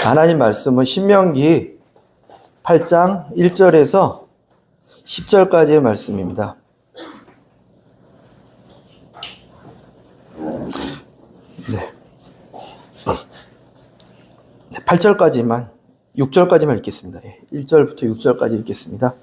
하나님 말씀은 신명기 8장 1절에서 10절까지의 말씀입니다. 네. 8절까지만, 6절까지만 읽겠습니다. 1절부터 6절까지 읽겠습니다.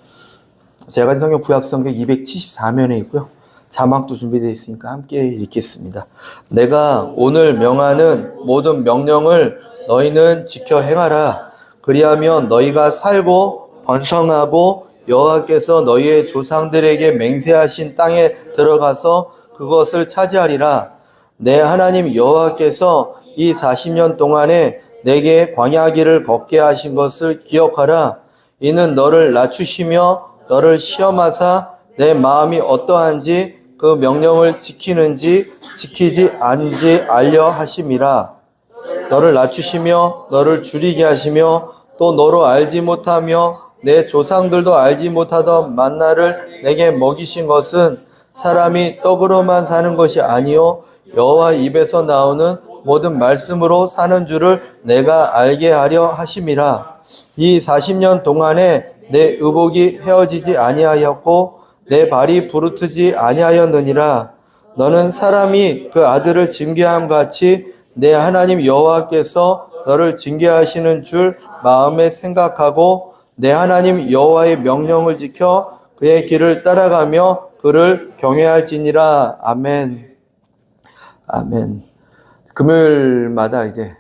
제가 가진 성경 구약성경 274면에 있고요. 자막도 준비되어 있으니까 함께 읽겠습니다. 내가 오늘 명하는 모든 명령을 너희는 지켜 행하라. 그리하면 너희가 살고 번성하고 여호와께서 너희의 조상들에게 맹세하신 땅에 들어가서 그것을 차지하리라. 내 하나님 여호와께서 이 40년 동안에 내게 광야길을 걷게 하신 것을 기억하라. 이는 너를 낮추시며 너를 시험하사 내 마음이 어떠한지 그 명령을 지키는지 지키지 않은지 알려 하심이라. 너를 낮추시며 너를 줄이게 하시며 또 너로 알지 못하며 내 조상들도 알지 못하던 만나를 내게 먹이신 것은 사람이 떡으로만 사는 것이 아니요 여호와 입에서 나오는 모든 말씀으로 사는 줄을 내가 알게 하려 하심이라. 이 40년 동안에 내 의복이 헤어지지 아니하였고 내 발이 부르트지 아니하였느니라. 너는 사람이 그 아들을 징계함 같이 내 하나님 여호와께서 너를 징계하시는 줄 마음에 생각하고 내 하나님 여호와의 명령을 지켜 그의 길을 따라가며 그를 경외할지니라. 아멘. 아멘. 금요일마다 이제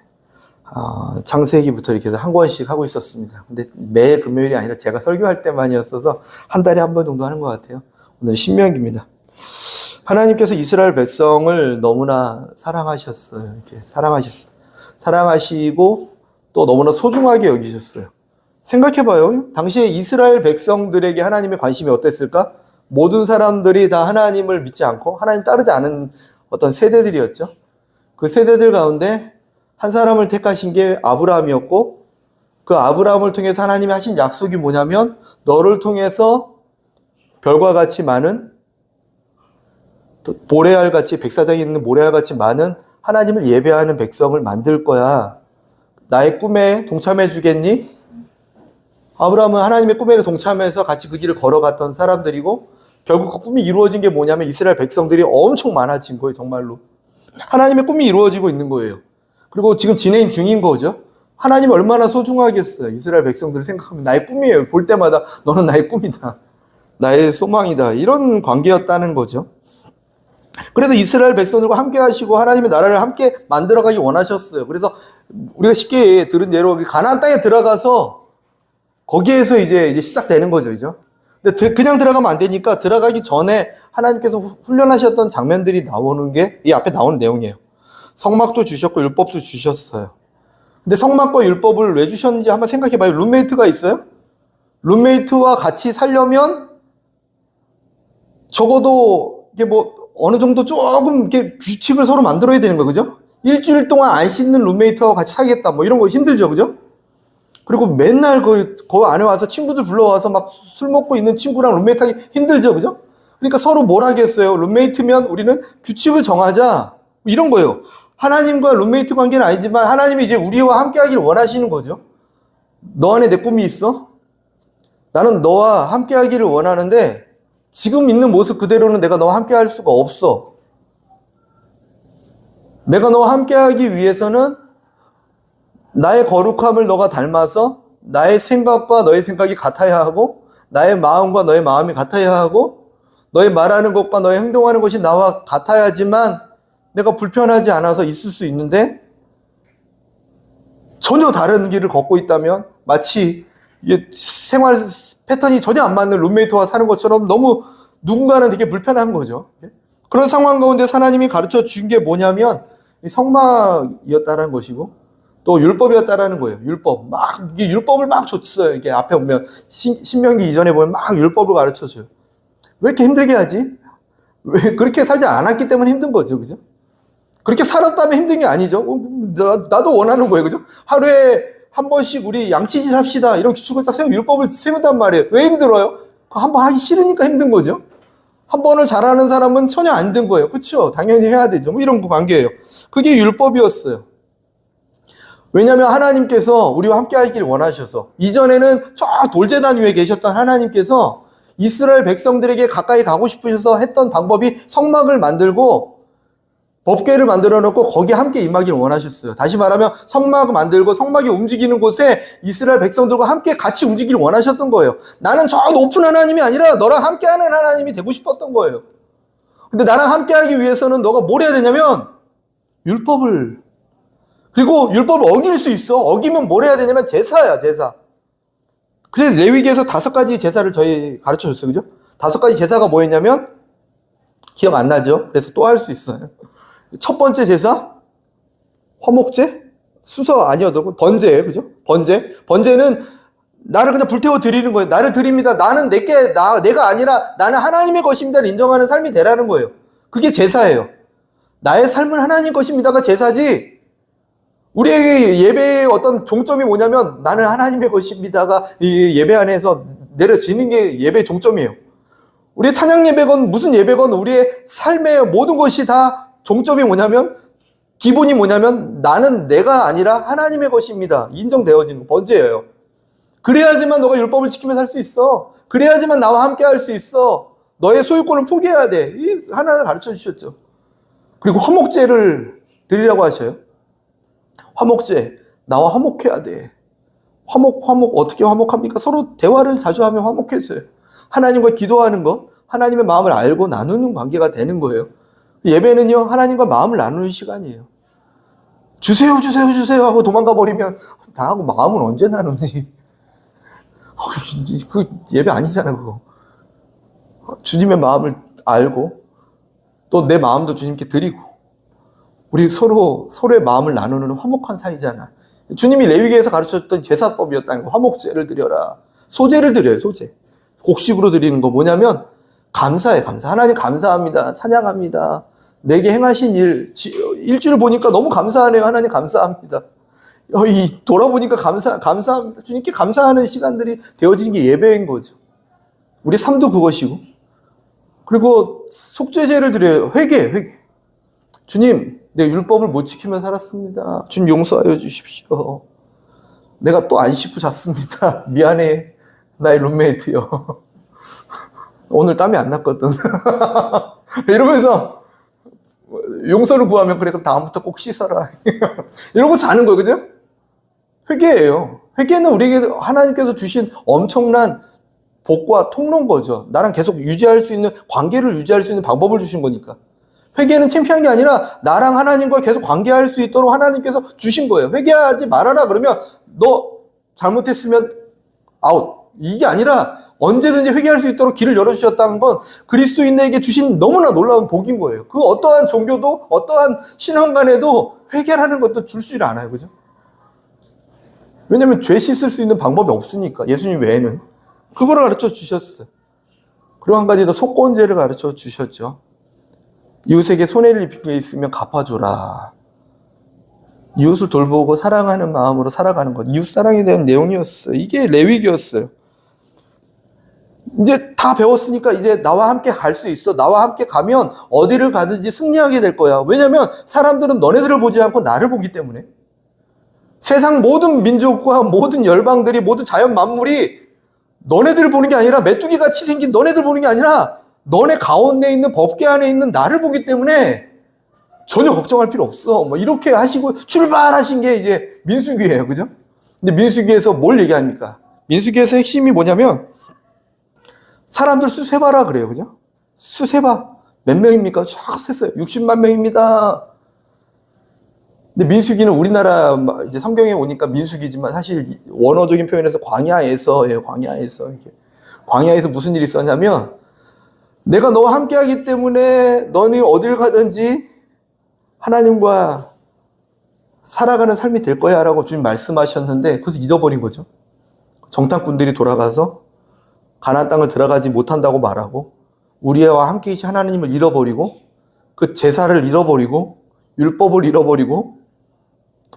창세기부터 이렇게 해서 한 권씩 하고 있었습니다. 근데 매 금요일이 아니라 제가 설교할 때만이었어서 한 달에 한 번 정도 하는 것 같아요. 오늘 신명기입니다. 하나님께서 이스라엘 백성을 너무나 사랑하셨어요. 이렇게 사랑하시고 또 너무나 소중하게 여기셨어요. 생각해봐요. 당시에 이스라엘 백성들에게 하나님의 관심이 어땠을까? 모든 사람들이 다 하나님을 믿지 않고 하나님 따르지 않은 어떤 세대들이었죠. 그 세대들 가운데 한 사람을 택하신 게 아브라함이었고, 그 아브라함을 통해서 하나님이 하신 약속이 뭐냐면 너를 통해서 별과 같이 많은, 모래알같이, 백사장에 있는 모래알같이 많은 하나님을 예배하는 백성을 만들 거야. 나의 꿈에 동참해 주겠니? 아브라함은 하나님의 꿈에 동참해서 같이 그 길을 걸어갔던 사람들이고, 결국 그 꿈이 이루어진 게 뭐냐면 이스라엘 백성들이 엄청 많아진 거예요. 정말로 하나님의 꿈이 이루어지고 있는 거예요. 그리고 지금 진행 중인 거죠. 하나님이 얼마나 소중하겠어요. 이스라엘 백성들을 생각하면 나의 꿈이에요. 볼 때마다 너는 나의 꿈이다, 나의 소망이다, 이런 관계였다는 거죠. 그래서 이스라엘 백성들과 함께 하시고 하나님의 나라를 함께 만들어가기 원하셨어요. 그래서 우리가 쉽게 들은 예로 가나안 땅에 들어가서 거기에서 이제 시작되는 거죠. 그죠? 근데 그냥 들어가면 안 되니까 들어가기 전에 하나님께서 훈련하셨던 장면들이 나오는 게 이 앞에 나오는 내용이에요. 성막도 주셨고 율법도 주셨어요. 근데 성막과 율법을 왜 주셨는지 한번 생각해봐요. 룸메이트가 있어요? 룸메이트와 같이 살려면 적어도 이게 어느 정도 조금 이렇게 규칙을 서로 만들어야 되는 거예요. 그죠? 일주일 동안 안 씻는 룸메이트와 같이 살겠다. 이런 거 힘들죠. 그죠? 그리고 맨날 그 안에 와서 친구들 불러와서 막 술 먹고 있는 친구랑 룸메이트 하기 힘들죠. 그죠? 그러니까 서로 뭘 하겠어요? 룸메이트면 우리는 규칙을 정하자. 이런 거예요. 하나님과 룸메이트 관계는 아니지만 하나님이 이제 우리와 함께 하기를 원하시는 거죠. 너 안에 내 꿈이 있어? 나는 너와 함께 하기를 원하는데 지금 있는 모습 그대로는 내가 너와 함께 할 수가 없어. 내가 너와 함께 하기 위해서는 나의 거룩함을 너가 닮아서 나의 생각과 너의 생각이 같아야 하고 나의 마음과 너의 마음이 같아야 하고 너의 말하는 것과 너의 행동하는 것이 나와 같아야지만 내가 불편하지 않아서 있을 수 있는데 전혀 다른 길을 걷고 있다면 마치 이게 생활 패턴이 전혀 안 맞는 룸메이트와 사는 것처럼 너무 누군가는 되게 불편한 거죠. 그런 상황 가운데 하나님이 가르쳐 준 게 뭐냐면 성막이었다는 것이고 또 율법이었다라는 거예요. 율법. 이게 율법을 막 줬어요. 이게 앞에 보면 신명기 이전에 보면 막 율법을 가르쳐 줘요. 왜 이렇게 힘들게 하지? 왜 그렇게 살지 않았기 때문에 힘든 거죠. 그죠? 그렇게 살았다면 힘든 게 아니죠. 나도 원하는 거예요. 그죠? 하루에 한 번씩 우리 양치질 합시다. 이런 규칙을 딱 율법을 세운단 말이에요. 왜 힘들어요? 한 번 하기 싫으니까 힘든 거죠. 한 번을 잘하는 사람은 전혀 안 된 거예요. 그렇죠? 당연히 해야 되죠. 이런 관계예요. 그게 율법이었어요. 왜냐하면 하나님께서 우리와 함께 하길 원하셔서, 이전에는 저 돌제단 위에 계셨던 하나님께서 이스라엘 백성들에게 가까이 가고 싶으셔서 했던 방법이 성막을 만들고 법궤를 만들어 놓고 거기에 함께 임하길 원하셨어요. 다시 말하면 성막을 만들고 성막이 움직이는 곳에 이스라엘 백성들과 함께 같이 움직이길 원하셨던 거예요. 나는 저 높은 하나님이 아니라 너랑 함께하는 하나님이 되고 싶었던 거예요. 근데 나랑 함께하기 위해서는 너가 뭘 해야 되냐면 율법을, 그리고 율법을 어길 수 있어. 어기면 뭘 해야 되냐면 제사야, 제사. 그래서 레위기에서 5가지 제사를 저희 가르쳐 줬어요. 그죠? 5가지 제사가 뭐였냐면, 기억 안 나죠? 그래서 또 할 수 있어요. 첫 번째 제사, 화목제, 수서 아니어도 번제예요, 그죠? 번제. 번제는 나를 그냥 불태워 드리는 거예요. 나를 드립니다. 나는 내가 아니라 나는 하나님의 것입니다를 인정하는 삶이 되라는 거예요. 그게 제사예요. 나의 삶은 하나님 것입니다가 제사지. 우리에게 예배의 어떤 종점이 뭐냐면 나는 하나님의 것입니다가 이 예배 안에서 내려지는 게 예배의 종점이에요. 우리의 찬양 예배건 무슨 예배건 우리의 삶의 모든 것이 다 종점이 뭐냐면, 기본이 뭐냐면 나는 내가 아니라 하나님의 것입니다. 인정되어지는 거, 번제예요. 그래야지만 너가 율법을 지키며 살 수 있어. 그래야지만 나와 함께 할 수 있어. 너의 소유권을 포기해야 돼. 이 하나를 가르쳐 주셨죠. 그리고 화목제를 드리라고 하셔요. 화목제, 나와 화목해야 돼. 화목, 어떻게 화목합니까? 서로 대화를 자주 하면 화목해져요. 하나님과 기도하는 것, 하나님의 마음을 알고 나누는 관계가 되는 거예요. 예배는요, 하나님과 마음을 나누는 시간이에요. 주세요, 주세요, 주세요 하고 도망가 버리면 나하고 마음은 언제 나누니? 그 예배 아니잖아, 그거. 주님의 마음을 알고 또 내 마음도 주님께 드리고 우리 서로의 마음을 나누는 화목한 사이잖아. 주님이 레위기에서 가르쳤던 제사법이었다는 거. 화목제를 드려라. 소제를 드려요, 소제. 곡식으로 드리는 거 뭐냐면 감사해, 감사. 하나님 감사합니다. 찬양합니다. 내게 행하신 일주일 보니까 너무 감사하네요. 하나님 감사합니다. 돌아보니까 주님께 감사하는 시간들이 되어진 게 예배인 거죠. 우리 삶도 그것이고. 그리고 속죄제를 드려요. 회개. 주님, 내 율법을 못 지키며 살았습니다. 주님 용서하여 주십시오. 내가 또 안 씻고 잤습니다. 미안해. 나의 룸메이트요. 오늘 땀이 안 났거든. 이러면서 용서를 구하면 그래, 그럼 다음부터 꼭 씻어라. 이러고 자는 거예요. 그죠? 회개예요. 회개는 우리에게 하나님께서 주신 엄청난 복과 통로인 거죠. 나랑 계속 유지할 수 있는, 관계를 유지할 수 있는 방법을 주신 거니까. 회개는 창피한 게 아니라 나랑 하나님과 계속 관계할 수 있도록 하나님께서 주신 거예요. 회개하지 말아라 그러면 너 잘못했으면 아웃. 이게 아니라 언제든지 회개할 수 있도록 길을 열어주셨다는 건 그리스도인에게 주신 너무나 놀라운 복인 거예요. 그 어떠한 종교도 어떠한 신앙관에도 회개라는 것도 줄 줄 않아요. 그죠? 왜냐면 죄 씻을 수 있는 방법이 없으니까. 예수님 외에는. 그거를 가르쳐 주셨어요. 그리고 한 가지 더 속건제를 가르쳐 주셨죠. 이웃에게 손해를 입힌 게 있으면 갚아줘라. 이웃을 돌보고 사랑하는 마음으로 살아가는 것. 이웃 사랑에 대한 내용이었어요. 이게 레위기였어요. 이제 다 배웠으니까 이제 나와 함께 갈 수 있어. 나와 함께 가면 어디를 가든지 승리하게 될 거야. 왜냐면 사람들은 너네들을 보지 않고 나를 보기 때문에. 세상 모든 민족과 모든 열방들이, 모든 자연 만물이 너네들을 보는 게 아니라, 메뚜기 같이 생긴 너네들 보는 게 아니라 너네 가운데 있는, 법궤 안에 있는 나를 보기 때문에 전혀 걱정할 필요 없어. 뭐 이렇게 하시고 출발하신 게 이제 민수기예요. 그죠? 근데 민수기에서 뭘 얘기합니까? 민수기에서 핵심이 뭐냐면 사람들 수 세봐라 그래요. 그죠? 수 세봐. 몇 명입니까? 쫙 셌어요. 60만 명입니다. 근데 민수기는 우리나라 이제 성경에 오니까 민수기지만 사실 원어적인 표현에서 광야에서 무슨 일이 있었냐면, 내가 너와 함께 하기 때문에 너는 어딜 가든지 하나님과 살아가는 삶이 될 거야 라고 주님 말씀하셨는데, 그래서 잊어버린 거죠. 정탐꾼들이 돌아가서 가나안 땅을 들어가지 못한다고 말하고, 우리와 함께 계신 하나님을 잃어버리고, 그 제사를 잃어버리고, 율법을 잃어버리고,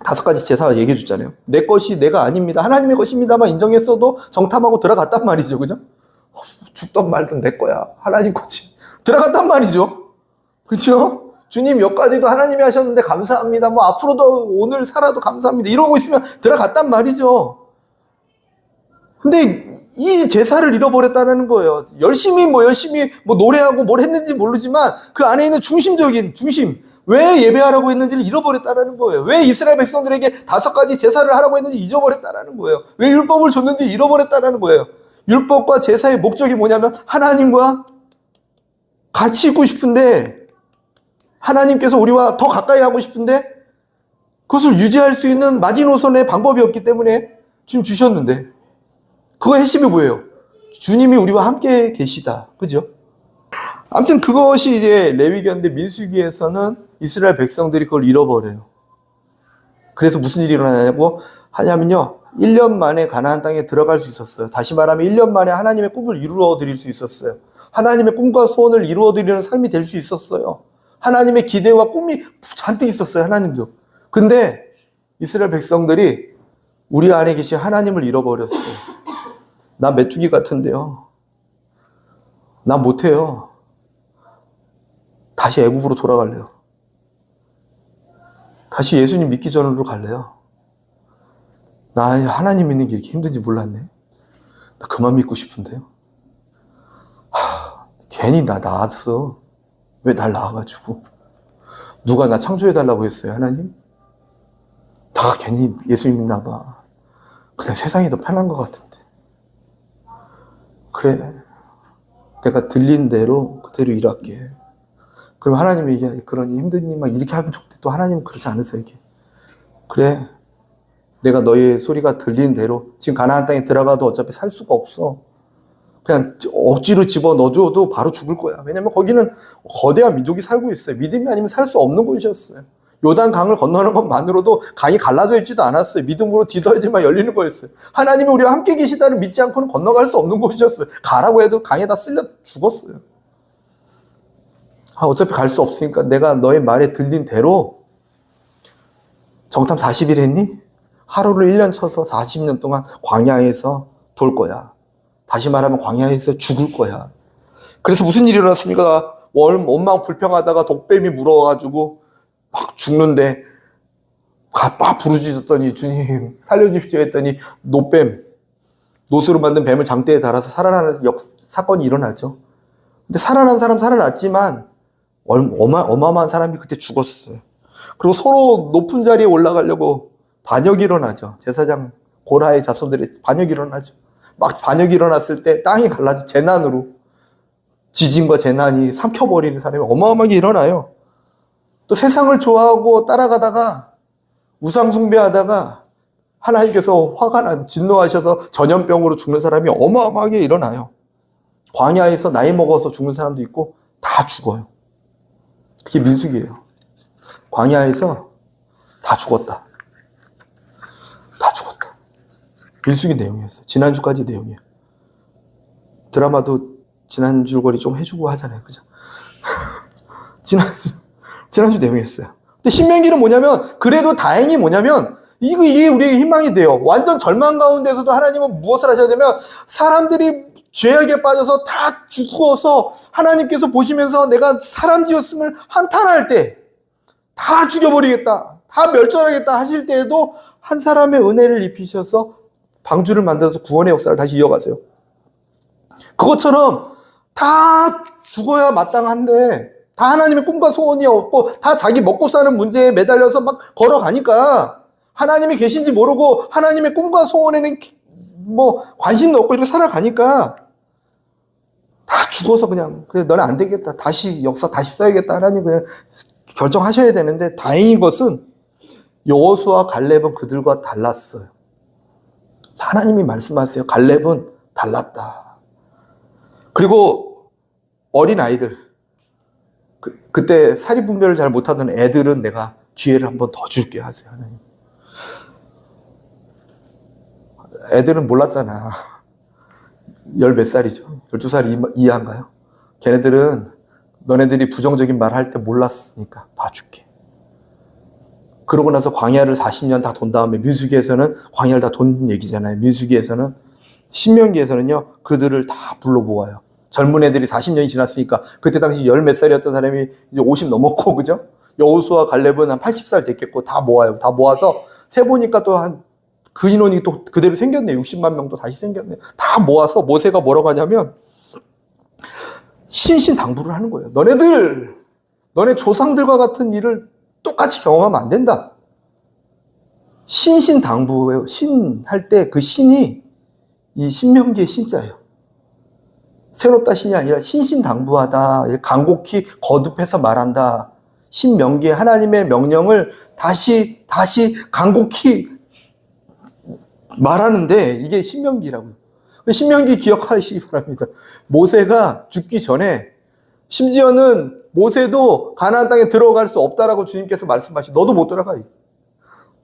5가지 제사 얘기해 줬잖아요. 내 것이 내가 아닙니다. 하나님의 것입니다만 인정했어도 정탐하고 들어갔단 말이죠. 그죠? 죽던 말든 내 거야. 하나님 거지. 들어갔단 말이죠. 그죠? 주님 여기까지도 하나님이 하셨는데 감사합니다. 뭐 앞으로도 오늘 살아도 감사합니다. 이러고 있으면 들어갔단 말이죠. 근데 이 제사를 잃어버렸다는 거예요. 열심히 노래하고 뭘 했는지 모르지만 그 안에 있는 중심적인 중심, 왜 예배하라고 했는지를 잃어버렸다는 거예요. 왜 이스라엘 백성들에게 5가지 제사를 하라고 했는지 잊어버렸다는 거예요. 왜 율법을 줬는지 잃어버렸다는 거예요. 율법과 제사의 목적이 뭐냐면 하나님과 같이 있고 싶은데, 하나님께서 우리와 더 가까이 하고 싶은데 그것을 유지할 수 있는 마지노선의 방법이었기 때문에 지금 주셨는데, 그거 핵심이 뭐예요? 주님이 우리와 함께 계시다. 그죠? 아무튼 그것이 이제 레위기였는데, 민수기에서는 이스라엘 백성들이 그걸 잃어버려요. 그래서 무슨 일이 하냐면요, 1년 만에 가나안 땅에 들어갈 수 있었어요. 다시 말하면 1년 만에 하나님의 꿈을 이루어 드릴 수 있었어요. 하나님의 꿈과 소원을 이루어 드리는 삶이 될 수 있었어요. 하나님의 기대와 꿈이 잔뜩 있었어요, 하나님도. 근데 이스라엘 백성들이 우리 안에 계신 하나님을 잃어버렸어요. 나 메뚜기 같은데요. 나 못해요. 다시 애굽으로 돌아갈래요. 다시 예수님 믿기 전으로 갈래요. 나 하나님 믿는 게 이렇게 힘든지 몰랐네. 나 그만 믿고 싶은데요. 괜히 나 낳았어. 왜 날 낳아가지고. 누가 나 창조해달라고 했어요, 하나님? 나 괜히 예수 믿나 봐. 그냥 세상이 더 편한 것 같은데. 그래, 내가 들린 대로 그대로 일할게. 그럼 하나님이 이게 그러니 힘드니 막 이렇게 하면 좋대. 또 하나님은 그렇지 않으세요, 이게. 그래, 내가 너의 소리가 들린 대로 지금 가나안 땅에 들어가도 어차피 살 수가 없어. 그냥 억지로 집어넣어줘도 바로 죽을 거야. 왜냐면 거기는 거대한 민족이 살고 있어요. 믿음이 아니면 살 수 없는 곳이었어요. 요단 강을 건너는 것만으로도 강이 갈라져 있지도 않았어요. 믿음으로 디뎌야지만 열리는 거였어요. 하나님이 우리와 함께 계시다를 믿지 않고는 건너갈 수 없는 곳이었어요. 가라고 해도 강에다 쓸려 죽었어요. 어차피 갈 수 없으니까 내가 너의 말에 들린 대로 정탐 40일 했니? 하루를 1년 쳐서 40년 동안 광야에서 돌 거야. 다시 말하면 광야에서 죽을 거야. 그래서 무슨 일이 일어났습니까? 원망 불평하다가 독뱀이 물어가지고 막 죽는데 막 부르짖었더니 주님 살려주십시오 했더니 노스로 만든 뱀을 장대에 달아서 살아나는 사건이 일어나죠. 근데 살아난 사람 살아났지만 어마어마한 사람이 그때 죽었어요. 그리고 서로 높은 자리에 올라가려고 반역이 일어나죠. 제사장 고라의 자손들의 반역이 일어나죠. 막 반역이 일어났을 때 땅이 갈라져 재난으로 지진과 재난이 삼켜버리는 사람이 어마어마하게 일어나요. 또 세상을 좋아하고 따라가다가 우상 숭배하다가 하나님께서 진노하셔서 전염병으로 죽는 사람이 어마어마하게 일어나요. 광야에서 나이 먹어서 죽는 사람도 있고 다 죽어요. 그게 민수기예요. 광야에서 다 죽었다. 다 죽었다. 민수기 내용이었어요. 지난주까지 내용이에요. 드라마도 지난주 거리 좀 해주고 하잖아요. 그죠? 지난주 내용이었어요. 근데 신명기는 뭐냐면, 그래도 다행히 뭐냐면, 이게 우리에게 희망이 돼요. 완전 절망 가운데서도 하나님은 무엇을 하셨냐면, 사람들이 죄악에 빠져서 다 죽어서 하나님께서 보시면서 내가 사람 지었음을 한탄할 때, 다 죽여버리겠다, 다 멸절하겠다 하실 때에도 한 사람의 은혜를 입히셔서 방주를 만들어서 구원의 역사를 다시 이어가세요. 그것처럼 다 죽어야 마땅한데 다 하나님의 꿈과 소원이 없고 다 자기 먹고 사는 문제에 매달려서 막 걸어가니까 하나님이 계신지 모르고 하나님의 꿈과 소원에는 관심도 없고 이렇게 살아가니까 다 죽어서 그냥 너는 안 되겠다, 다시 역사 다시 써야겠다, 하나님 그냥 결정하셔야 되는데, 다행인 것은 여호수아 갈렙은 그들과 달랐어요. 하나님이 말씀하세요. 갈렙은 달랐다. 그리고 어린 아이들, 그때 사리 분별을 잘 못하던 애들은 내가 기회를 한번 더 줄게 하세요, 하나님. 애들은 몰랐잖아. 10몇 살이죠. 12살 이하인가요? 걔네들은 너네들이 부정적인 말 할 때 몰랐으니까 봐줄게. 그러고 나서 광야를 40년 다 돈 다음에, 민수기에서는 광야를 다 돈 얘기잖아요. 민수기에서는, 신명기에서는요, 그들을 다 불러 모아요. 젊은 애들이 40년이 지났으니까 그때 당시 열 몇 살이었던 사람이 이제 50 넘었고, 그죠? 여호수아 갈렙은 한 80살 됐겠고, 다 모아요. 다 모아서 세보니까 또 그 인원이 또 그대로 생겼네. 60만 명도 다시 생겼네. 다 모아서 모세가 뭐라고 하냐면 신신당부를 하는 거예요. 너네 조상들과 같은 일을 똑같이 경험하면 안 된다. 신신당부예요. 신 할 때 그 신이 이 신명기의 신자예요. 새롭다 신이 아니라 신신당부하다. 간곡히 거듭해서 말한다. 신명기의 하나님의 명령을 다시 간곡히 말하는데 이게 신명기라고요. 신명기 기억하시기 바랍니다. 모세가 죽기 전에 심지어는 모세도 가나안 땅에 들어갈 수 없다라고 주님께서 말씀하시고 너도 못 들어가.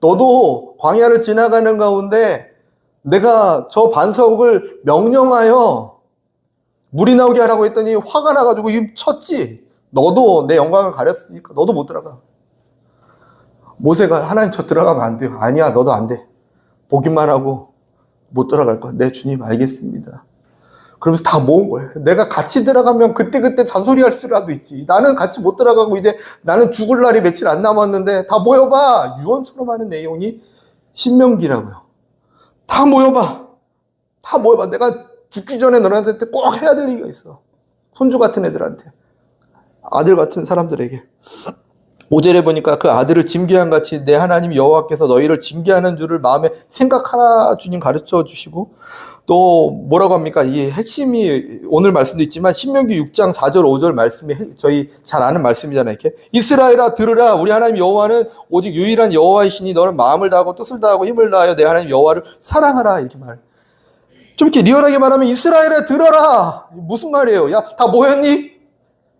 너도 광야를 지나가는 가운데 내가 저 반석을 명령하여 물이 나오게 하라고 했더니 화가 나가지고 쳤지. 너도 내 영광을 가렸으니까 너도 못 들어가. 모세가 하나님 저 들어가면 안 돼요. 아니야, 너도 안 돼. 보기만 하고 못 들어갈 거야. 네, 주님 알겠습니다. 그러면서 다 모은 거예요. 내가 같이 들어가면 그때 잔소리할 수라도 있지. 나는 같이 못 들어가고 이제 나는 죽을 날이 며칠 안 남았는데 다 모여봐. 유언처럼 하는 내용이 신명기라고요. 다 모여봐. 내가 죽기 전에 너네한테 꼭 해야 될 얘기가 있어. 손주 같은 애들한테. 아들 같은 사람들에게. 5절에 보니까 그 아들을 징계한 같이 내 하나님 여호와께서 너희를 징계하는 줄을 마음에 생각하라 주님 가르쳐 주시고 또 뭐라고 합니까? 이 핵심이 오늘 말씀도 있지만 신명기 6장 4절 5절 말씀이 저희 잘 아는 말씀이잖아요. 이렇게 이스라엘아 들으라 우리 하나님 여호와는 오직 유일한 여호와이시니 너는 마음을 다하고 뜻을 다하고 힘을 다하여 내 하나님 여호와를 사랑하라 이렇게 말. 좀 이렇게 리얼하게 말하면 이스라엘아 들어라. 무슨 말이에요? 야, 다 모였니?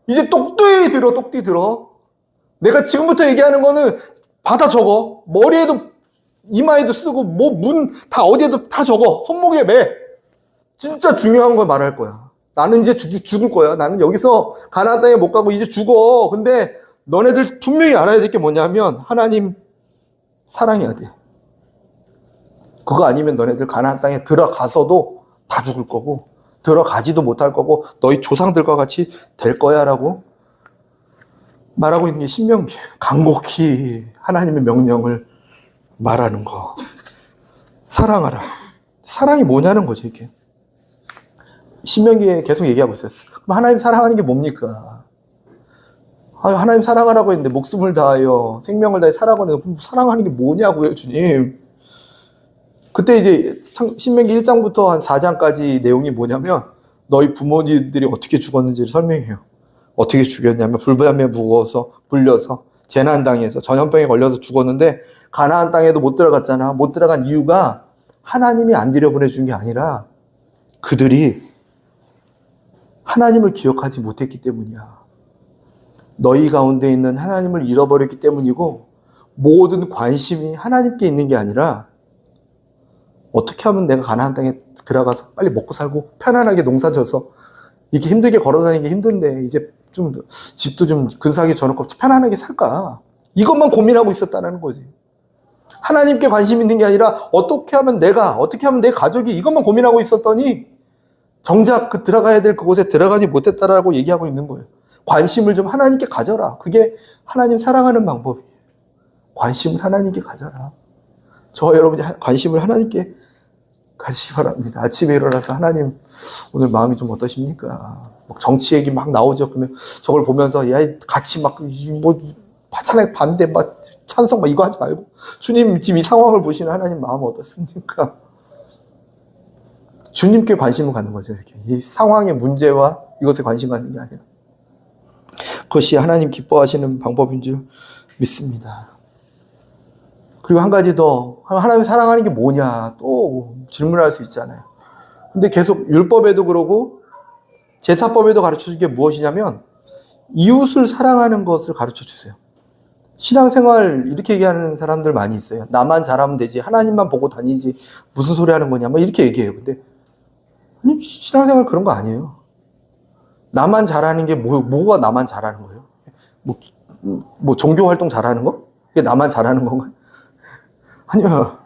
이제 똑띠 들어. 내가 지금부터 얘기하는 거는 받아 적어. 머리에도 이마에도 쓰고 뭐 문 다 어디에도 다 적어. 손목에 매. 진짜 중요한 걸 말할 거야. 나는 이제 죽을 거야. 나는 여기서 가나안 땅에 못 가고 이제 죽어. 근데 너네들 분명히 알아야 될 게 뭐냐면 하나님 사랑해야 돼. 그거 아니면 너네들 가나안 땅에 들어가서도 다 죽을 거고 들어가지도 못할 거고 너희 조상들과 같이 될 거야 라고 말하고 있는 게 신명기예요. 간곡히 하나님의 명령을 말하는 거. 사랑하라. 사랑이 뭐냐는 거죠, 이게. 신명기에 계속 얘기하고 있었어요. 그럼 하나님 사랑하는 게 뭡니까? 하나님 사랑하라고 했는데 목숨을 다하여 생명을 다해 사랑하는 거 사랑하는 게 뭐냐고요, 주님. 그때 이제 신명기 1장부터 한 4장까지 내용이 뭐냐면 너희 부모님들이 어떻게 죽었는지를 설명해요. 어떻게 죽였냐면 불뱀에 무거워서 불려서 재난당해서 전염병에 걸려서 죽었는데 가나안 땅에도 못 들어갔잖아. 못 들어간 이유가 하나님이 안 들여보내준 게 아니라 그들이 하나님을 기억하지 못했기 때문이야. 너희 가운데 있는 하나님을 잃어버렸기 때문이고 모든 관심이 하나님께 있는 게 아니라 어떻게 하면 내가 가나안 땅에 들어가서 빨리 먹고 살고 편안하게 농사 져서 이렇게 힘들게 걸어다니는 게 힘든데 이제 좀 집도 좀 근사하게 져놓고 편안하게 살까? 이것만 고민하고 있었다는 거지. 하나님께 관심 있는 게 아니라 어떻게 하면 내 가족이 이것만 고민하고 있었더니 정작 그 들어가야 될 그곳에 들어가지 못했다라고 얘기하고 있는 거예요. 관심을 좀 하나님께 가져라. 그게 하나님 사랑하는 방법이에요. 관심을 하나님께 가져라. 저 여러분이 관심을 하나님께 가시기 바랍니다. 아침에 일어나서 하나님 오늘 마음이 좀 어떠십니까? 막 정치 얘기 막 나오죠. 그러면 저걸 보면서 야 같이 막 뭐 찬양 반대 막 찬성 막 이거 하지 말고 주님 지금 이 상황을 보시는 하나님 마음은 어떻습니까? 주님께 관심을 갖는 거죠. 이렇게 이 상황의 문제와 이것에 관심 갖는 게 아니라 그것이 하나님 기뻐하시는 방법인 줄 믿습니다. 그리고 한 가지 더 하나님 사랑하는 게 뭐냐 또 질문할 수 있잖아요. 근데 계속 율법에도 그러고 제사법에도 가르쳐준 게 무엇이냐면 이웃을 사랑하는 것을 가르쳐주세요. 신앙생활 이렇게 얘기하는 사람들 많이 있어요. 나만 잘하면 되지 하나님만 보고 다니지 무슨 소리 하는 거냐 뭐 이렇게 얘기해요. 근데 아니 신앙생활 그런 거 아니에요. 나만 잘하는 게 뭐가 나만 잘하는 거예요? 뭐 종교활동 잘하는 거? 그게 나만 잘하는 건가? 아니야.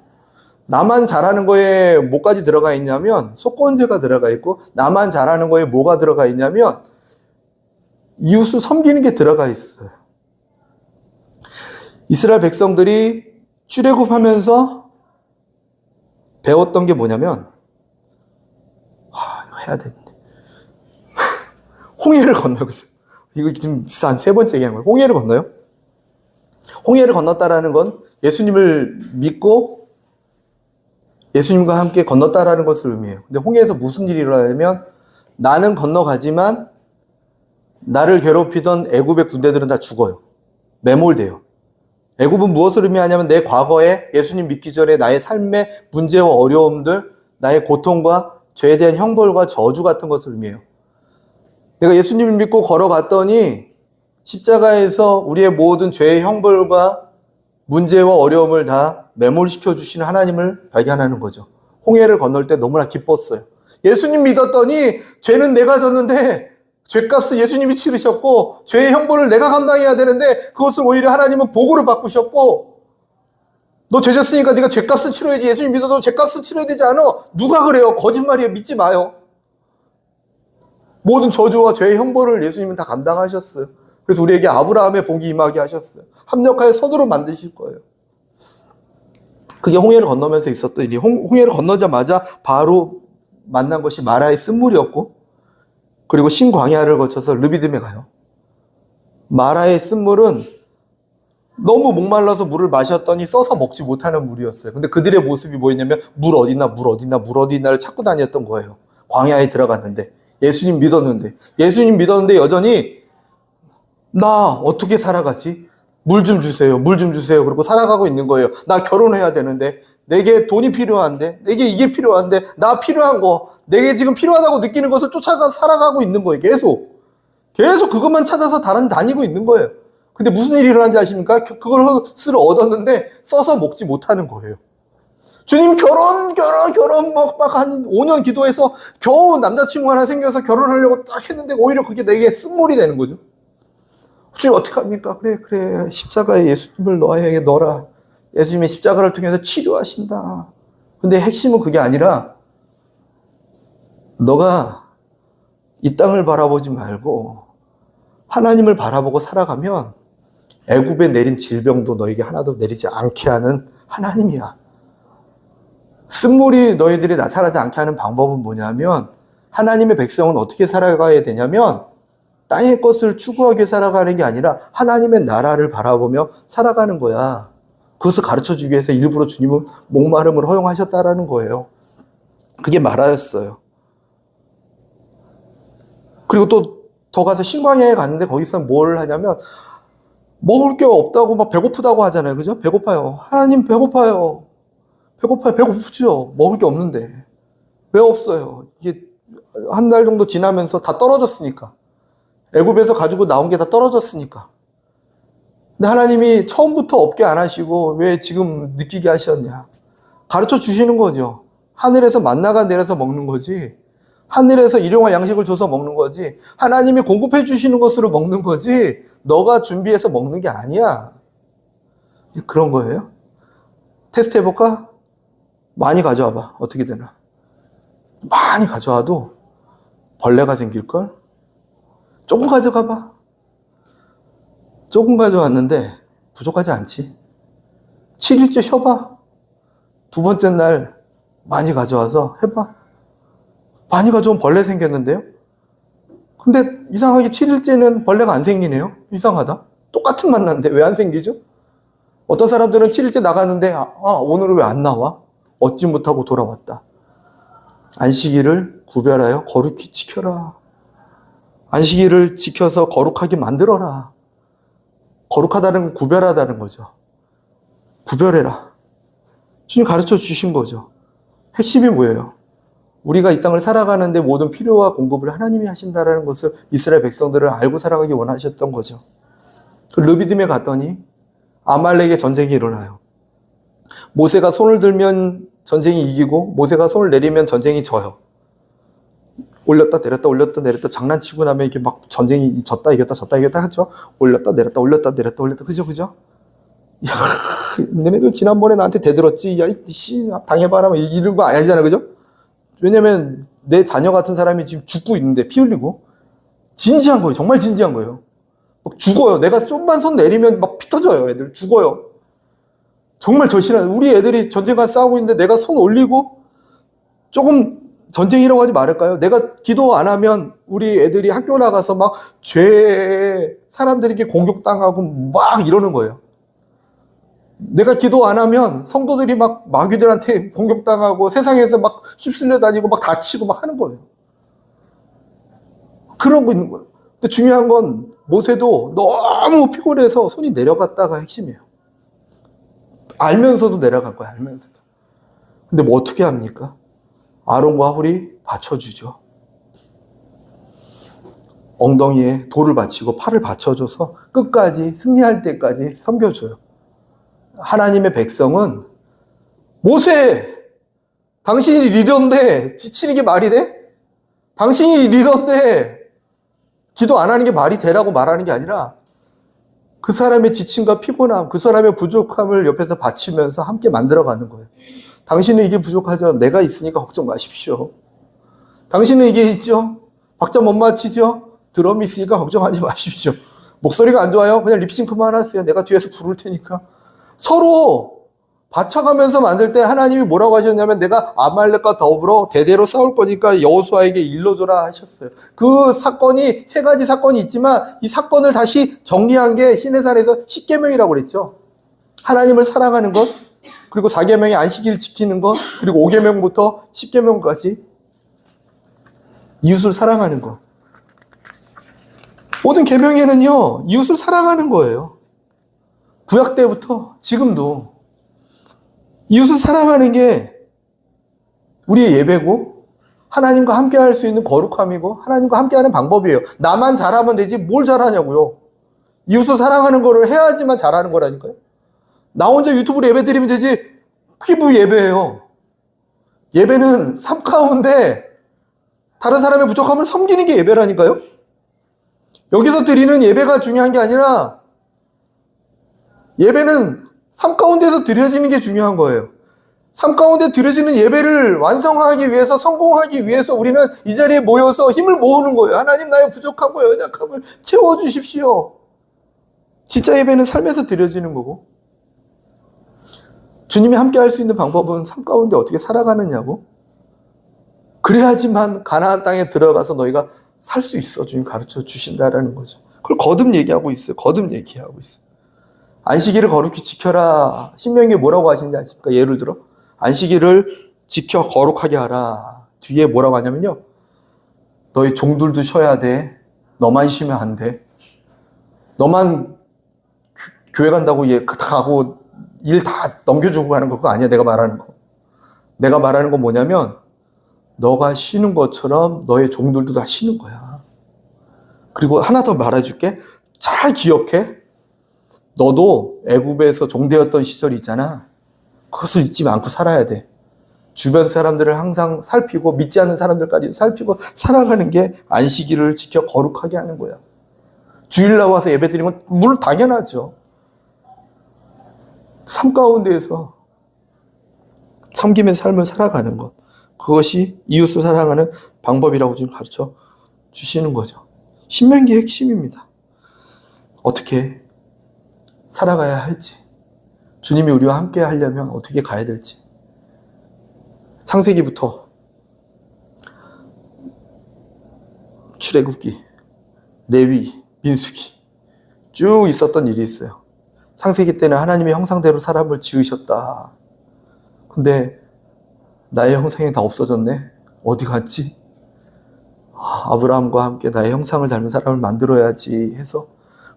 나만 잘하는 거에 뭐까지 들어가 있냐면 속건제가 들어가 있고, 나만 잘하는 거에 뭐가 들어가 있냐면 이웃을 섬기는 게 들어가 있어요. 이스라엘 백성들이 출애굽하면서 배웠던 게 뭐냐면, 이거 해야 되는데. 홍해를 건너고 있어요. 이거 지금 한 3번째 얘기한 거예요. 홍해를 건너요. 홍해를 건넜다라는 건 예수님을 믿고 예수님과 함께 건넜다라는 것을 의미해요. 근데 홍해에서 무슨 일이 일어나냐면, 나는 건너가지만 나를 괴롭히던 애굽의 군대들은 다 죽어요. 매몰돼요. 애굽은 무엇을 의미하냐면, 내 과거에 예수님 믿기 전에 나의 삶의 문제와 어려움들, 나의 고통과 죄에 대한 형벌과 저주 같은 것을 의미해요. 내가 예수님을 믿고 걸어갔더니 십자가에서 우리의 모든 죄의 형벌과 문제와 어려움을 다 매몰시켜 주시는 하나님을 발견하는 거죠. 홍해를 건널 때 너무나 기뻤어요. 예수님 믿었더니 죄는 내가 졌는데 죄값을 예수님이 치르셨고, 죄의 형벌을 내가 감당해야 되는데 그것을 오히려 하나님은 복으로 바꾸셨고, 너 죄 졌으니까 네가 죄값을 치러야지. 예수님 믿어도 죄값을 치러야 되지 않아? 누가 그래요? 거짓말이에요. 믿지 마요. 모든 저주와 죄의 형벌을 예수님은 다 감당하셨어요. 그래서 우리에게 아브라함의 복이 임하게 하셨어요. 합력하여 선으로 만드실 거예요. 그게 홍해를 건너면서 있었던 일이, 홍해를 건너자마자 바로 만난 것이 마라의 쓴물이었고, 그리고 신광야를 거쳐서 르비딤에 가요. 마라의 쓴물은 너무 목말라서 물을 마셨더니 써서 먹지 못하는 물이었어요. 근데 그들의 모습이 뭐였냐면, 물 어디나를 찾고 다녔던 거예요. 광야에 들어갔는데, 예수님 믿었는데 여전히 나 어떻게 살아가지? 물 좀 주세요. 그리고 살아가고 있는 거예요. 나 결혼해야 되는데, 내게 돈이 필요한데, 내게 이게 필요한데, 나 필요한 거, 내게 지금 필요하다고 느끼는 것을 쫓아가 살아가고 있는 거예요. 계속 그것만 찾아서 다니고 있는 거예요. 근데 무슨 일이 일어난지 아십니까? 그것을 얻었는데 써서 먹지 못하는 거예요. 주님, 결혼 막 한 5년 기도해서 겨우 남자친구 하나 생겨서 결혼하려고 딱 했는데 오히려 그게 내게 쓴물이 되는 거죠. 주님, 어떡합니까? 그래. 십자가에 예수님을 넣어라. 예수님의 십자가를 통해서 치료하신다. 근데 핵심은 그게 아니라, 너가 이 땅을 바라보지 말고 하나님을 바라보고 살아가면 애굽에 내린 질병도 너에게 하나도 내리지 않게 하는 하나님이야. 쓴물이 너희들이 나타나지 않게 하는 방법은 뭐냐면, 하나님의 백성은 어떻게 살아가야 되냐면, 땅의 것을 추구하게 살아가는 게 아니라 하나님의 나라를 바라보며 살아가는 거야. 그것을 가르쳐주기 위해서 일부러 주님은 목마름을 허용하셨다라는 거예요. 그게 마라였어요. 그리고 또 더 가서 신광야에 갔는데, 거기서 뭘 하냐면, 먹을 게 없다고 막 배고프다고 하잖아요. 그죠? 배고파요. 하나님 배고파요. 배고프죠. 먹을 게 없는데. 왜 없어요? 이게 한 달 정도 지나면서 다 떨어졌으니까. 애굽에서 가지고 나온 게 다 떨어졌으니까. 근데 하나님이 처음부터 없게 안 하시고 왜 지금 느끼게 하셨냐? 가르쳐 주시는 거죠. 하늘에서 만나가 내려서 먹는 거지. 하늘에서 일용할 양식을 줘서 먹는 거지. 하나님이 공급해 주시는 것으로 먹는 거지. 너가 준비해서 먹는 게 아니야. 그런 거예요. 테스트 해볼까? 많이 가져와 봐. 어떻게 되나? 많이 가져와도 벌레가 생길걸? 조금 가져가 봐. 조금 가져왔는데 부족하지 않지. 7일째 쉬어봐. 2번째 날 많이 가져와서 해봐. 많이 가져오면 벌레 생겼는데요? 근데 이상하게 7일째는 벌레가 안 생기네요? 이상하다. 똑같은 맛 나는데 왜 안 생기죠? 어떤 사람들은 7일째 나갔는데 오늘은 왜 안 나와? 얻지 못하고 돌아왔다. 안식일을 구별하여 거룩히 지켜라. 안식일을 지켜서 거룩하게 만들어라. 거룩하다는 건 구별하다는 거죠. 구별해라. 주님 가르쳐 주신 거죠. 핵심이 뭐예요? 우리가 이 땅을 살아가는데 모든 필요와 공급을 하나님이 하신다는 것을 이스라엘 백성들을 알고 살아가기 원하셨던 거죠. 그 르비딤에 갔더니 아말렉의 전쟁이 일어나요. 모세가 손을 들면 전쟁이 이기고 모세가 손을 내리면 전쟁이 져요. 올렸다 내렸다 장난치고 나면 이렇게 막 전쟁이 졌다 이겼다 하죠. 올렸다 내렸다 그죠? 야, 너네들 지난번에 나한테 대들었지. 야, 씨, 당해봐라. 이런 거 아니잖아, 그죠? 왜냐면 내 자녀 같은 사람이 지금 죽고 있는데, 피 흘리고. 진지한 거예요. 정말 진지한 거예요. 막 죽어요. 내가 좀만 손 내리면 막 피 터져요. 애들 죽어요. 정말 절실한, 우리 애들이 전쟁과 싸우고 있는데 내가 손 올리고 조금 전쟁이라고 하지 말을까요? 내가 기도 안 하면 우리 애들이 학교 나가서 막 사람들에게 공격당하고 막 이러는 거예요. 내가 기도 안 하면 성도들이 막 마귀들한테 공격당하고 세상에서 막 휩쓸려 다니고 막 다치고 막 하는 거예요. 그런 거 있는 거예요. 근데 중요한 건 모세도 너무 피곤해서 손이 내려갔다가 핵심이에요. 알면서도 내려갈 거야, 알면서도. 근데 뭐 어떻게 합니까? 아론과 홀이 받쳐주죠. 엉덩이에 돌을 받치고 팔을 받쳐줘서 끝까지 승리할 때까지 섬겨줘요. 하나님의 백성은 모세, 당신이 리더인데 지치는 게 말이 돼? 당신이 리더인데 기도 안 하는 게 말이 되라고 말하는 게 아니라 그 사람의 지침과 피곤함, 그 사람의 부족함을 옆에서 받치면서 함께 만들어가는 거예요. 당신은 이게 부족하죠? 내가 있으니까 걱정 마십시오. 당신은 이게 있죠? 박자 못 맞히죠? 드럼이 있으니까 걱정하지 마십시오. 목소리가 안 좋아요? 그냥 립싱크만 하세요. 내가 뒤에서 부를 테니까. 서로 받쳐가면서 만들 때 하나님이 뭐라고 하셨냐면 내가 아말렉과 더불어 대대로 싸울 거니까 여호수아에게 일러줘라 하셨어요. 그 사건이 세 가지 사건이 있지만 이 사건을 다시 정리한 게 시내산에서 십계명이라고 그랬죠. 하나님을 사랑하는 것, 그리고 4계명의 안식일을 지키는 것, 그리고 5계명부터 10계명까지 이웃을 사랑하는 것. 모든 계명에는요, 이웃을 사랑하는 거예요. 구약 때부터 지금도 이웃을 사랑하는 게 우리의 예배고 하나님과 함께 할 수 있는 거룩함이고 하나님과 함께 하는 방법이에요. 나만 잘하면 되지 뭘 잘하냐고요. 이웃을 사랑하는 거를 해야지만 잘하는 거라니까요. 나 혼자 유튜브로 예배 드리면 되지 그게 뭐 예배예요. 예배는 삶 가운데 다른 사람의 부족함을 섬기는 게 예배라니까요. 여기서 드리는 예배가 중요한 게 아니라 예배는 삶 가운데서 드려지는 게 중요한 거예요. 삶 가운데 드려지는 예배를 완성하기 위해서, 성공하기 위해서 우리는 이 자리에 모여서 힘을 모으는 거예요. 하나님 나의 부족함과 연약함을 채워주십시오. 진짜 예배는 삶에서 드려지는 거고 주님이 함께 할 수 있는 방법은 삶 가운데 어떻게 살아가느냐고. 그래야지만 가나안 땅에 들어가서 너희가 살 수 있어. 주님 가르쳐 주신다라는 거죠. 그걸 거듭 얘기하고 있어요. 거듭 얘기하고 있어요. 안식일을 거룩히 지켜라. 신명기에 뭐라고 하시는지 아십니까? 예를 들어 안식일을 지켜 거룩하게 하라. 뒤에 뭐라고 하냐면요. 너희 종들도 쉬어야 돼. 너만 쉬면 안 돼. 너만 교회 간다고 가고 일 다 넘겨주고 가는 거 그거 아니야. 내가 말하는 거. 내가 말하는 건 뭐냐면 너가 쉬는 것처럼 너의 종들도 다 쉬는 거야. 그리고 하나 더 말해줄게. 잘 기억해. 너도 애굽에서 종되었던 시절이 있잖아. 그것을 잊지 않고 살아야 돼. 주변 사람들을 항상 살피고 믿지 않는 사람들까지 살피고 살아가는 게 안식일을 지켜 거룩하게 하는 거야. 주일 나와서 예배 드리는 건 물론 당연하죠. 삶 가운데에서 섬김의 삶을 살아가는 것. 그것이 이웃을 사랑하는 방법이라고 지금 가르쳐 주시는 거죠. 신명기의 핵심입니다. 어떻게 살아가야 할지, 주님이 우리와 함께 하려면 어떻게 가야 될지. 창세기부터 출애굽기, 레위, 민수기 쭉 있었던 일이 있어요. 창세기 때는 하나님의 형상대로 사람을 지으셨다. 근데 나의 형상이 다 없어졌네. 어디 갔지? 아브라함과 함께 나의 형상을 닮은 사람을 만들어야지 해서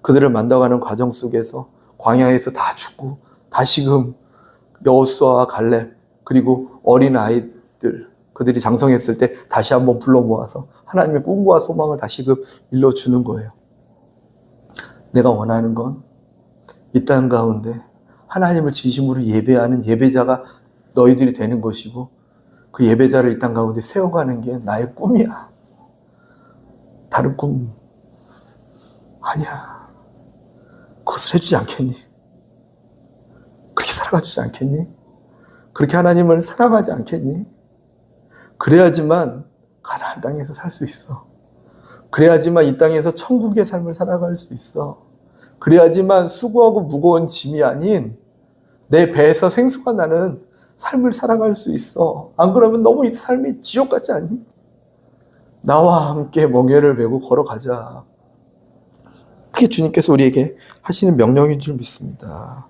그들을 만나가는 과정 속에서 광야에서 다 죽고 다시금 여호수아와 갈렙 그리고 어린 아이들 그들이 장성했을 때 다시 한번 불러 모아서 하나님의 꿈과 소망을 다시금 일러주는 거예요. 내가 원하는 건 이 땅 가운데 하나님을 진심으로 예배하는 예배자가 너희들이 되는 것이고 그 예배자를 이 땅 가운데 세워가는 게 나의 꿈이야. 다른 꿈 아니야. 그것을 해주지 않겠니? 살아가 주지 않겠니? 그렇게 하나님을 사랑하지 않겠니? 그래야지만 가나안 땅에서 살 수 있어. 그래야지만 이 땅에서 천국의 삶을 살아갈 수 있어. 그래야지만 수고하고 무거운 짐이 아닌 내 배에서 생수가 나는 삶을 살아갈 수 있어. 안 그러면 너무 이 삶이 지옥 같지 않니? 나와 함께 멍에를 메고 걸어가자. 그게 주님께서 우리에게 하시는 명령인 줄 믿습니다.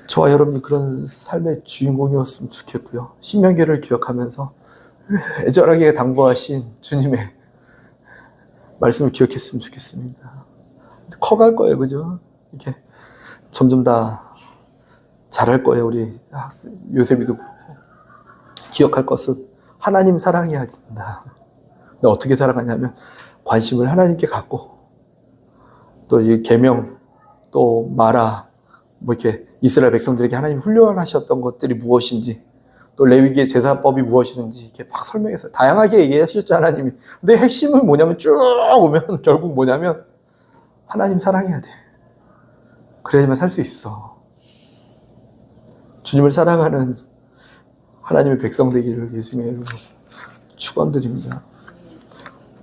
저와 여러분이 그런 삶의 주인공이었으면 좋겠고요. 신명기를 기억하면서 애절하게 당부하신 주님의 말씀을 기억했으면 좋겠습니다. 커갈 거예요, 그죠? 이게 점점 다 잘할 거예요, 우리 요셉이도 그렇고. 기억할 것은 하나님 사랑해야 된다. 근데 어떻게 사랑하냐면 관심을 하나님께 갖고 또 이 계명 또 마라 뭐 이렇게 이스라엘 백성들에게 하나님 훈련하셨던 것들이 무엇인지 또 레위기의 제사법이 무엇이든지 이렇게 막 설명해서 다양하게 얘기하셨죠, 하나님이. 근데 핵심은 뭐냐면 쭉 오면 결국 뭐냐면 하나님 사랑해야 돼. 그래야지만 살 수 있어. 주님을 사랑하는 하나님의 백성 되기를 예수님의 이름으로 축원드립니다.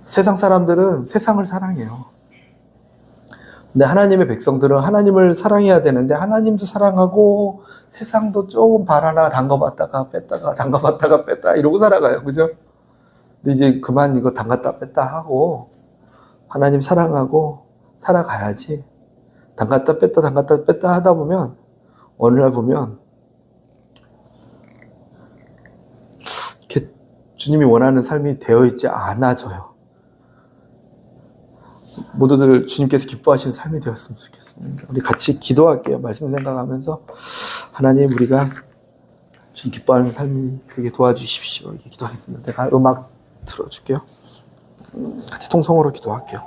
세상 사람들은 세상을 사랑해요. 근데 하나님의 백성들은 하나님을 사랑해야 되는데 하나님도 사랑하고 세상도 조금 발 하나 담가봤다가 뺐다가 담가봤다가 뺐다 이러고 살아가요. 그죠? 근데 이제 그만 이거 담갔다 뺐다 하고 하나님 사랑하고 살아가야지. 담갔다 뺐다 하다 보면 어느 날 보면 이렇게 주님이 원하는 삶이 되어 있지 않아져요. 모두들 주님께서 기뻐하시는 삶이 되었으면 좋겠습니다. 우리 같이 기도할게요. 말씀 생각하면서 하나님 우리가 주님 기뻐하는 삶이 되게 도와주십시오. 이렇게 기도하겠습니다. 내가 음악 틀어줄게요. 같이 통성으로 기도할게요.